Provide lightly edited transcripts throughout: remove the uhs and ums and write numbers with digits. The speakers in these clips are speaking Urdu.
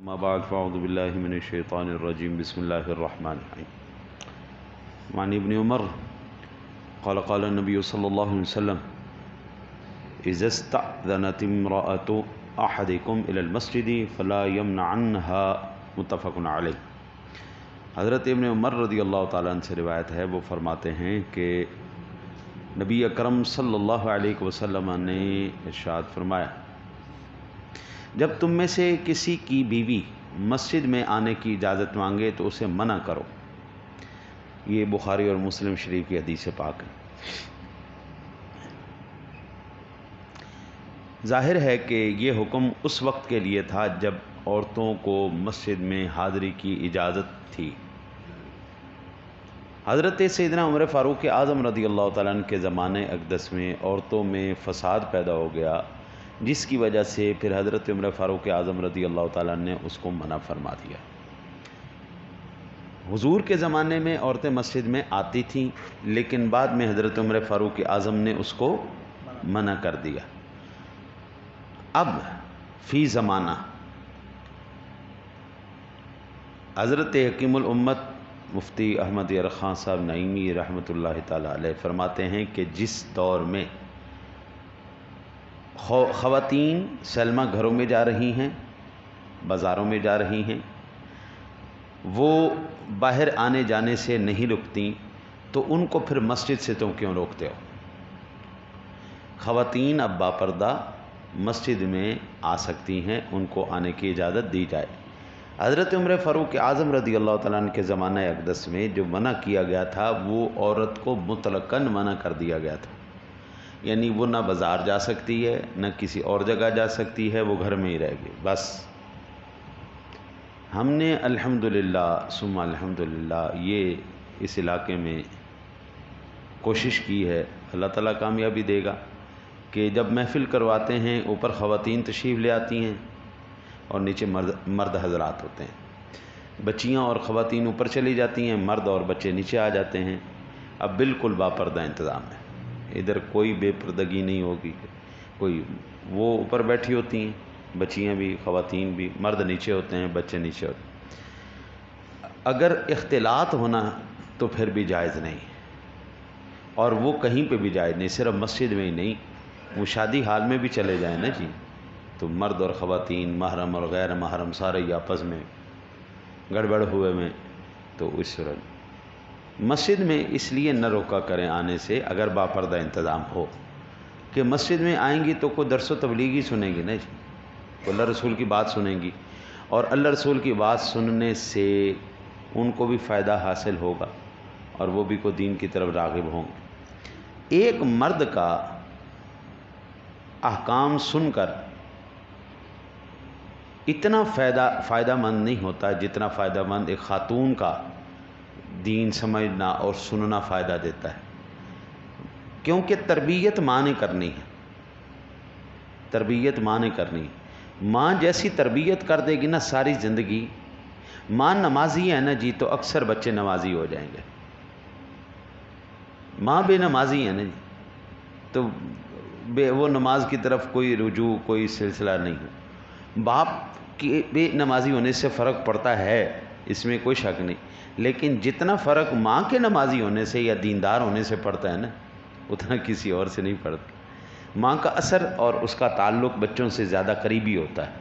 ما بعد فاعوذ بالله من الشيطان الرجيم بسم الله الرحمن الرحيم وعن ابن عمر قال النبي صلى الله عليه وسلم إذا استأذنت امرأة أحدكم إلى المسجد فلا يمنعنها متفق علیہ۔ حضرت ابن عمر رضی اللہ تعالیٰ عنہ سے روایت ہے، وہ فرماتے ہیں کہ نبی اکرم صلی اللہ علیہ وسلم نے ارشاد فرمایا، جب تم میں سے کسی کی بیوی مسجد میں آنے کی اجازت مانگے تو اسے منع کرو۔ یہ بخاری اور مسلم شریف کی حدیث پاک ہے۔ ظاہر ہے کہ یہ حکم اس وقت کے لیے تھا جب عورتوں کو مسجد میں حاضری کی اجازت تھی۔ حضرت سیدنا عمر فاروق اعظم رضی اللہ تعالیٰ عنہ کے زمانے اقدس میں عورتوں میں فساد پیدا ہو گیا، جس کی وجہ سے پھر حضرت عمر فاروق اعظم رضی اللہ تعالیٰ عنہ نے اس کو منع فرما دیا۔ حضور کے زمانے میں عورتیں مسجد میں آتی تھیں، لیکن بعد میں حضرت عمر فاروق اعظم نے اس کو منع کر دیا۔ اب فی زمانہ حضرت حکیم الامت مفتی احمد یرخان صاحب نعیمی رحمۃ اللہ تعالی علیہ فرماتے ہیں کہ جس دور میں خواتین سلمہ گھروں میں جا رہی ہیں، بازاروں میں جا رہی ہیں، وہ باہر آنے جانے سے نہیں رکتیں، تو ان کو پھر مسجد سے تم کیوں روکتے ہو؟ خواتین اب باپردہ مسجد میں آ سکتی ہیں، ان کو آنے کی اجازت دی جائے۔ حضرت عمر فاروق اعظم رضی اللہ تعالیٰ عنہ کے زمانہ اقدس میں جو منع کیا گیا تھا، وہ عورت کو مطلقاً منع کر دیا گیا تھا، یعنی وہ نہ بازار جا سکتی ہے، نہ کسی اور جگہ جا سکتی ہے، وہ گھر میں ہی رہے گی بس۔ ہم نے الحمدللہ ثم الحمدللہ یہ اس علاقے میں کوشش کی ہے، اللہ تعالیٰ کامیابی دے گا، کہ جب محفل کرواتے ہیں اوپر خواتین تشریف لے آتی ہیں اور نیچے مرد حضرات ہوتے ہیں، بچیاں اور خواتین اوپر چلی جاتی ہیں، مرد اور بچے نیچے آ جاتے ہیں۔ اب بالکل باپردہ انتظام ہے، ادھر کوئی بے پردگی نہیں ہوگی، کوئی وہ اوپر بیٹھی ہوتی ہیں، بچیاں بھی خواتین بھی، مرد نیچے ہوتے ہیں، بچے نیچے ہوتے ہیں۔ اگر اختلاط ہونا تو پھر بھی جائز نہیں، اور وہ کہیں پہ بھی جائز نہیں، صرف مسجد میں ہی نہیں، وہ شادی حال میں بھی چلے جائیں نا جی، تو مرد اور خواتین، محرم اور غیر محرم سارے ہی آپس میں گڑبڑ ہوئے میں، تو اس صورت مسجد میں اس لیے نہ روکا کریں آنے سے، اگر باپردہ انتظام ہو کہ مسجد میں آئیں گی تو کوئی درس و تبلیغی سنیں گی نا جی، تو اللہ رسول کی بات سنیں گی، اور اللہ رسول کی بات سننے سے ان کو بھی فائدہ حاصل ہوگا اور وہ بھی کوئی دین کی طرف راغب ہوں گے۔ ایک مرد کا احکام سن کر اتنا فائدہ مند نہیں ہوتا جتنا فائدہ مند ایک خاتون کا دین سمجھنا اور سننا فائدہ دیتا ہے، کیونکہ تربیت ماں نے کرنی ہے، تربیت ماں نے کرنی ہے۔ ماں جیسی تربیت کر دے گی نا ساری زندگی، ماں نمازی ہے نا جی تو اکثر بچے نمازی ہو جائیں گے، ماں بے نمازی ہے نا جی تو وہ نماز کی طرف کوئی رجوع، کوئی سلسلہ نہیں ہے۔ باپ کے بے نمازی ہونے سے فرق پڑتا ہے، اس میں کوئی شک نہیں، لیکن جتنا فرق ماں کے نمازی ہونے سے یا دیندار ہونے سے پڑتا ہے نا، اتنا کسی اور سے نہیں پڑتا۔ ماں کا اثر اور اس کا تعلق بچوں سے زیادہ قریبی ہوتا ہے۔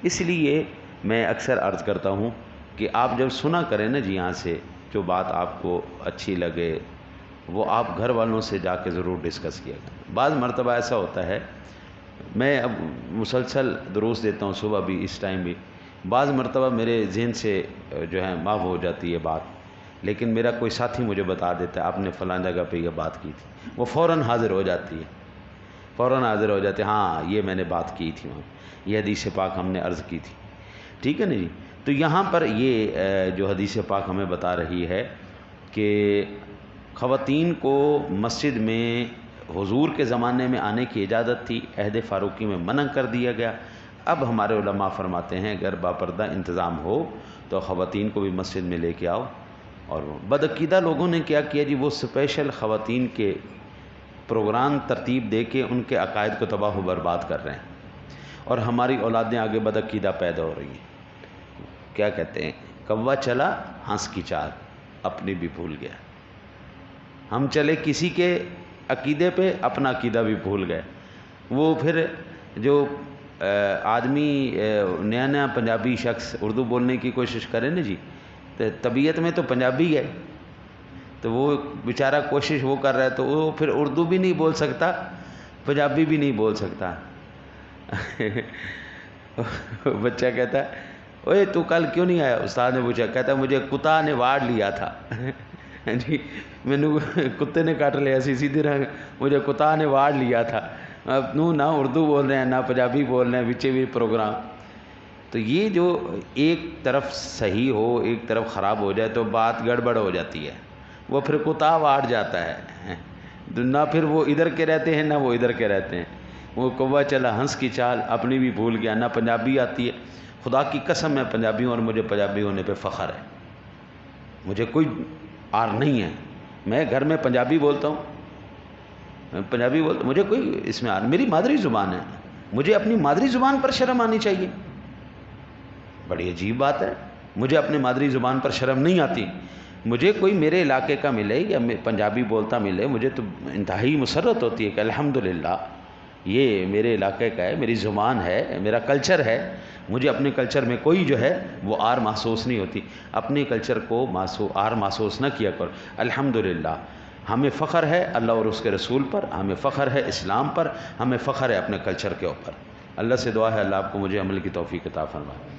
اس لیے میں اکثر عرض کرتا ہوں کہ آپ جب سنا کریں نا جی، یہاں سے جو بات آپ کو اچھی لگے وہ آپ گھر والوں سے جا کے ضرور ڈسکس کیا کریں۔ بعض مرتبہ ایسا ہوتا ہے، میں اب مسلسل دروس دیتا ہوں صبح بھی، اس ٹائم بھی، بعض مرتبہ میرے ذہن سے جو ہے معاف ہو جاتی ہے بات، لیکن میرا کوئی ساتھی مجھے بتا دیتا ہے آپ نے فلاں جگہ پہ یہ بات کی تھی، وہ فوراً حاضر ہو جاتی ہے، فوراً حاضر ہو جاتے ہیں، ہاں یہ میں نے بات کی تھی وہاں، یہ حدیث پاک ہم نے عرض کی تھی، ٹھیک ہے نا جی۔ تو یہاں پر یہ جو حدیث پاک ہمیں بتا رہی ہے کہ خواتین کو مسجد میں حضور کے زمانے میں آنے کی اجازت تھی، عہد فاروقی میں منع کر دیا گیا۔ اب ہمارے علماء فرماتے ہیں اگر باپردہ انتظام ہو تو خواتین کو بھی مسجد میں لے کے آؤ۔ اور بدعقیدہ لوگوں نے کیا کیا جی، وہ اسپیشل خواتین کے پروگرام ترتیب دے کے ان کے عقائد کو تباہ و برباد کر رہے ہیں، اور ہماری اولادیں آگے بدعقیدہ پیدا ہو رہی ہیں۔ کیا کہتے ہیں، کوا چلا ہنس کی چال، اپنی بھی بھول گیا۔ ہم چلے کسی کے عقیدے پہ، اپنا عقیدہ بھی بھول گئے۔ وہ پھر جو آدمی نیا نیا پنجابی شخص اردو بولنے کی کوشش کرے نا جی، تو طبیعت میں تو پنجابی ہے، تو وہ بیچارہ کوشش وہ کر رہا ہے، تو وہ پھر اردو بھی نہیں بول سکتا، پنجابی بھی نہیں بول سکتا۔ بچہ کہتا ہے اوے تو کل کیوں نہیں آیا؟ استاد نے پوچھا، کہتا ہے مجھے کتا نے واڑ لیا تھا۔ جی مینو کتے نے کاٹ لیا سی، سیدھی طرح مجھے کتا نے واڑ لیا تھا۔ اب نہ اردو بول رہے ہیں نہ پنجابی بول رہے ہیں، بچے بھی پروگرام۔ تو یہ جو ایک طرف صحیح ہو ایک طرف خراب ہو جائے تو بات گڑبڑ ہو جاتی ہے، وہ پھر کتا واڑ جاتا ہے، نہ پھر وہ ادھر کے رہتے ہیں نہ وہ ادھر کے رہتے ہیں۔ وہ کوا چلا ہنس کی چال، اپنی بھی بھول گیا، نہ پنجابی آتی ہے۔ خدا کی قسم میں پنجابی ہوں اور مجھے پنجابی ہونے پہ فخر ہے، مجھے کوئی آر نہیں ہے۔ میں گھر میں پنجابی بولتا ہوں، پنجابی بولتا ہوں، مجھے کوئی اس میں میری مادری زبان ہے، مجھے اپنی مادری زبان پر شرم آنی چاہیے۔ بڑی عجیب بات ہے، مجھے اپنی مادری زبان پر شرم نہیں آتی۔ مجھے کوئی میرے علاقے کا ملے یا پنجابی بولتا ملے، مجھے تو انتہائی مسرت ہوتی ہے کہ الحمدللہ یہ میرے علاقے کا ہے، میری زبان ہے، میرا کلچر ہے۔ مجھے اپنے کلچر میں کوئی جو ہے وہ آر محسوس نہیں ہوتی۔ اپنے کلچر کو آر محسوس نہ کیا کر۔ الحمدللہ ہمیں فخر ہے اللہ اور اس کے رسول پر، ہمیں فخر ہے اسلام پر، ہمیں فخر ہے اپنے کلچر کے اوپر۔ اللہ سے دعا ہے اللہ آپ کو مجھے عمل کی توفیق عطا فرمائے۔